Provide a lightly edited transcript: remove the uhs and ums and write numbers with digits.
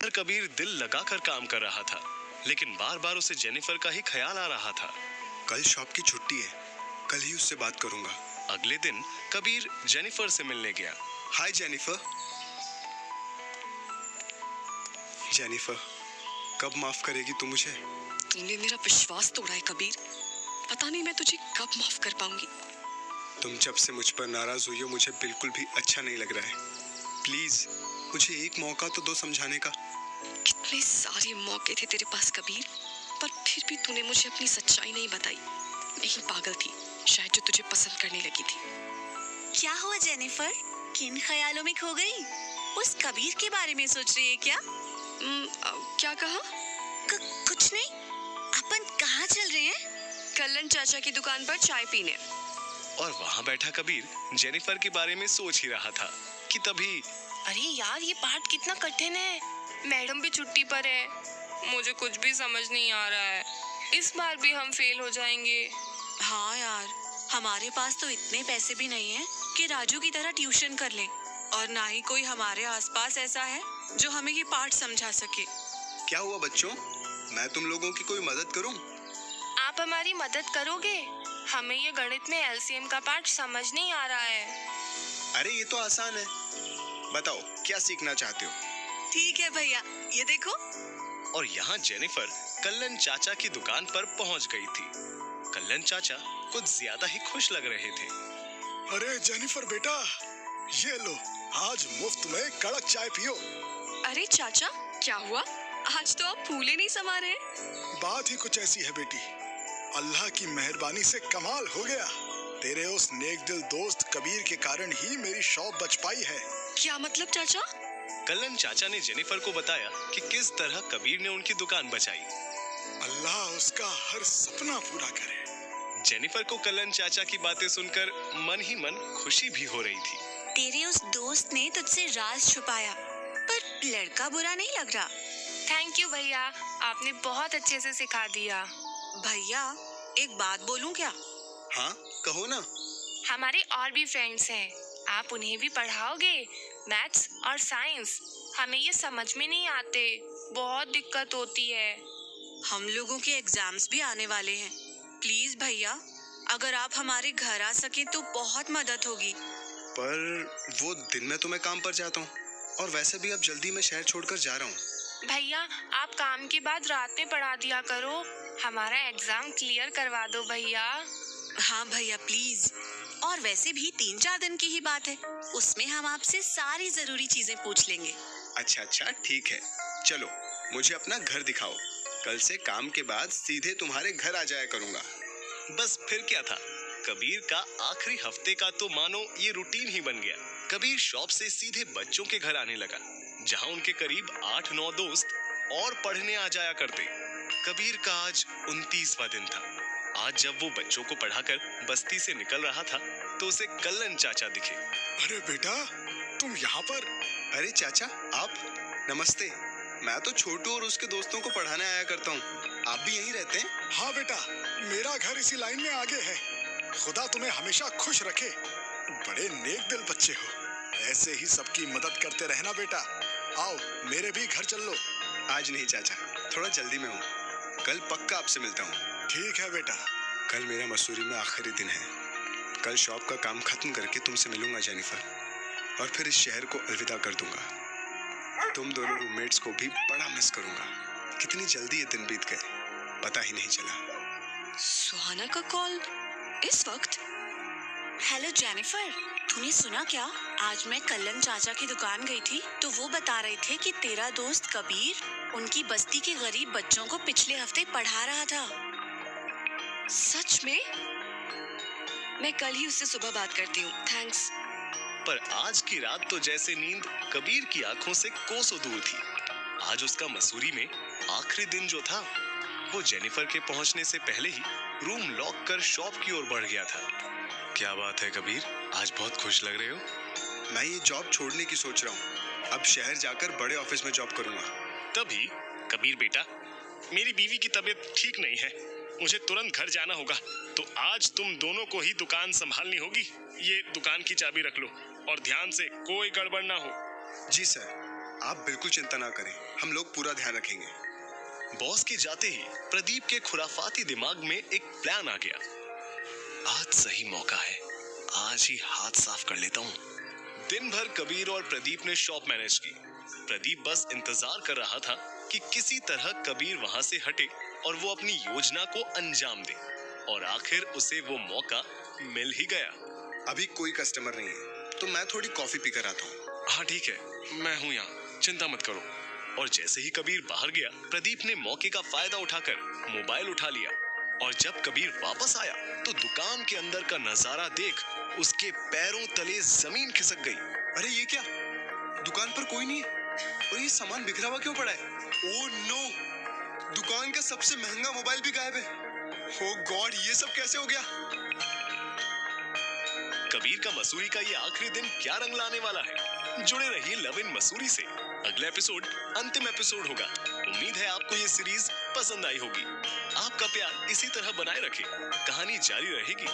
कबीर दिल लगाकर काम कर रहा था, लेकिन बार बार उसे जेनिफर का ही ख्याल आ रहा था। कल शॉप की छुट्टी है, कल ही उससे बात करूंगा। अगले दिन कबीर जेनिफर से मिलने गया। हाय जेनिफर। जेनिफर, कब माफ करेगी तू मुझे? तूने मेरा विश्वास तोड़ा है कबीर। पता नहीं मैं तुझे कब माफ कर पाऊंगी। तुम जब से मुझ पर नाराज हुई हो मुझे बिल्कुल भी अच्छा नहीं लग रहा है। प्लीज मुझे एक मौका तो दो समझाने का। कितने सारे मौके थे तेरे पास कबीर, पर फिर भी तूने मुझे अपनी सच्चाई नहीं बताई। मैं ही पागल थी शायद जो तुझे पसंद करने लगी थी। क्या हुआ जेनिफर, किन ख्यालों में खो गई? उस कबीर के बारे में सोच रही है क्या? क्या कहा? कुछ नहीं। अपन कहाँ चल रहे हैं? कल्लन चाचा की दुकान पर चाय पीने। और वहाँ बैठा कबीर जेनिफर के बारे में सोच ही रहा था कि तभी अरे यार, ये पाठ कितना कठिन है। मैडम भी छुट्टी पर है, मुझे कुछ भी समझ नहीं आ रहा है। इस बार भी हम फेल हो जाएंगे। हाँ यार, हमारे पास तो इतने पैसे भी नहीं हैं कि राजू की तरह ट्यूशन कर लें, और ना ही कोई हमारे आसपास ऐसा है जो हमें ये पाठ समझा सके। क्या हुआ बच्चों, मैं तुम लोगों की कोई मदद करूं? आप हमारी मदद करोगे? हमें ये गणित में एलसीएम का पाठ समझ नहीं आ रहा है। अरे ये तो आसान है, बताओ क्या सीखना चाहते हो? ठीक है भैया, ये देखो। और यहाँ जेनिफर कल्लन चाचा की दुकान पर पहुँच गई थी। कल्लन चाचा कुछ ज्यादा ही खुश लग रहे थे। अरे जेनिफर बेटा, ये लो, आज मुफ्त में कड़क चाय पियो। अरे चाचा, क्या हुआ? आज तो आप फूले नहीं समा रहे। बात ही कुछ ऐसी है बेटी, अल्लाह की मेहरबानी से कमाल हो गया। तेरे उस नेक दिल दोस्त कबीर के कारण ही मेरी शॉप बच पाई है। क्या मतलब चाचा? कल्लन चाचा ने जेनिफर को बताया कि किस तरह कबीर ने उनकी दुकान बचाई। अल्लाह उसका हर सपना पूरा करे। जेनिफर को कल्लन चाचा की बातें सुनकर मन ही मन खुशी भी हो रही थी। तेरे उस दोस्त ने तुझसे राज छुपाया, पर लड़का बुरा नहीं लग रहा। थैंक यू भैया, आपने बहुत अच्छे से सिखा दिया। भैया, एक बात बोलूं क्या? हाँ कहो ना। हमारे और भी फ्रेंड्स हैं, आप उन्हें भी पढ़ाओगे? मैथ्स और साइंस हमें ये समझ में नहीं आते, बहुत दिक्कत होती है। हम लोगों के एग्जाम्स भी आने वाले हैं। प्लीज भैया, अगर आप हमारे घर आ सके तो बहुत मदद होगी। पर वो दिन में तो मैं काम पर जाता हूँ, और वैसे भी अब जल्दी मैं शहर छोड़कर जा रहा हूँ। भैया, आप काम के बाद रात में पढ़ा दिया करो, हमारा एग्जाम क्लियर करवा दो भैया। हाँ भैया प्लीज। और वैसे भी 3-4 दिन की ही बात है, उसमें हम आपसे सारी जरूरी चीजें पूछ लेंगे। अच्छा ठीक है, चलो मुझे अपना घर दिखाओ। कल से काम के बाद सीधे तुम्हारे घर आ जाया करूँगा। बस फिर क्या था, कबीर का आखिरी हफ्ते का तो मानो ये रूटीन ही बन गया। कबीर शॉप से सीधे बच्चों के घर आने लगा, जहाँ उनके करीब 8-9 दोस्त और पढ़ने आ जाया करते। कबीर का आज 29वां दिन था। आज जब वो बच्चों को पढ़ाकर बस्ती से निकल रहा था तो उसे कल्लन चाचा दिखे। अरे बेटा, तुम यहाँ पर? अरे चाचा आप, नमस्ते। मैं तो छोटू और उसके दोस्तों को पढ़ाने आया करता हूँ। आप भी यहीं रहते हैं? हाँ बेटा, मेरा घर इसी लाइन में आगे है। खुदा तुम्हें हमेशा खुश रखे। बड़े नेक दिल बच्चे हो, ऐसे ही सबकी मदद करते रहना बेटा। आओ मेरे भी घर चल लो। आज नहीं चाचा, थोड़ा जल्दी में हूँ, कल पक्का आपसे मिलता हूँ। ठीक है बेटा। कल मेरा मसूरी में आखिरी दिन है। कल शॉप का काम खत्म करके तुमसे मिलूंगा जेनिफर, और फिर इस शहर को अलविदा कर दूंगा। तुम दोनों रूममेट्स को भी बड़ा मिस करूंगा। कितनी जल्दी ये दिन बीत गए, पता ही नहीं चला। सुहाना का कॉल इस वक्त? हेलो जेनिफर, तूने सुना क्या? आज मैं कल्लन चाचा की दुकान गई थी तो वो बता रहे थे कि तेरा दोस्त कबीर उनकी बस्ती के गरीब बच्चों को पिछले हफ्ते पढ़ा रहा था। सच में? मैं कल ही उससे सुबह बात करती हूँ, थैंक्स। पर आज की रात तो जैसे नींद कबीर की आंखों से कोसों दूर थी। आज उसका मसूरी में आखिरी दिन जो था, वो जेनिफर के पहुंचने से पहले ही रूम लॉक कर शॉप की ओर बढ़ गया था। क्या बात है कबीर, आज बहुत खुश लग रहे हो? मैं ये जॉब छोड़ने की सोच रहा हूँ। अब शहर जाकर बड़े ऑफिस में जॉब करूंगा। तभी कबीर बेटा, मेरी बीवी की तबीयत ठीक नहीं है, मुझे तुरंत घर जाना होगा, तो आज तुम दोनों को ही दुकान संभालनी होगी। ये दुकान की चाबी रख लो और ध्यान से, कोई गड़बड़ ना हो। जी सर। आप बिल्कुल चिंता ना करें, हम लोग पूरा ध्यान रखेंगे। बॉस के जाते ही प्रदीप के खुराफाती दिमाग में एक प्लान आ गया। आज सही मौका है, आज ही हाथ साफ कर लेता हूँ। दिन भर कबीर और प्रदीप ने शॉप मैनेज की। प्रदीप बस इंतजार कर रहा था कि किसी तरह कबीर वहां से हटे और वो अपनी योजना को अंजाम दे, और आखिर उसे वो मौका मिल ही गया। अभी कोई कस्टमर नहीं है, तो मैं थोड़ी कॉफी पीकर आता हूँ। हाँ ठीक है, मैं हूँ यहाँ, चिंता मत करो। और जैसे ही कबीर बाहर गया, प्रदीप ने मौके का फायदा उठाकर मोबाइल उठा लिया, और जब कबीर वापस आया तो दुकान के अंदर का नजारा देख उसके पैरों तले जमीन खिसक गई। अरे ये क्या, दुकान पर कोई नहीं है और ये सामान बिखरा हुआ क्यों पड़ा है? ओह नो, दुकान का सबसे महंगा मोबाइल भी गायब है। ओह गॉड, ये सब कैसे हो गया? कबीर का मसूरी का ये आखिरी दिन क्या रंग लाने वाला है? जुड़े रहिए लव इन मसूरी से। अगला एपिसोड अंतिम एपिसोड होगा। उम्मीद है आपको ये सीरीज पसंद आई होगी। आपका प्यार इसी तरह बनाए रखें, कहानी जारी रहेगी।